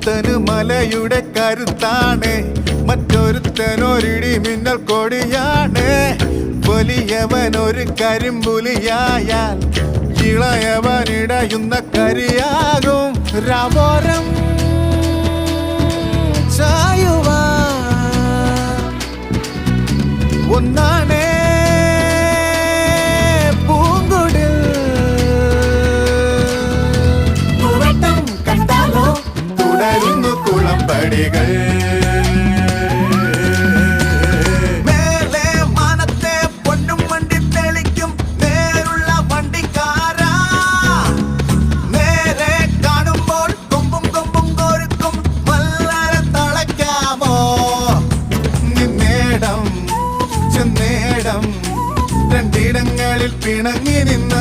ഒരുത്തന് മലയുടെ കരുത്താണ്, മറ്റൊരുത്തനൊരിടി മിന്നൽ കൊടിയാണ്. വലിയവൻ ഒരു കരിമ്പുലിയായാൽ ഇളയവനിടയുന്ന കരിയാകും. രാവോരം ചായുവാ ഒന്നാണേ പൂങ്കുടിൽ. പൂവട്ടം കണ്ടാലോ തുടരുന്നു കുളമ്പടികൾ. മേലെ മാനത്തെ പൊന്നും വണ്ടി തെളിക്കും നേരുള്ള വണ്ടിക്കാരാ. നേരെ കാണുമ്പോൾ കൊമ്പും കൊമ്പും കോരുക്കും വല്ലരെ തളയ്ക്കാമോ? നേടം ചെന്നേടം രണ്ടിടങ്ങളിൽ പിണങ്ങി നിന്ന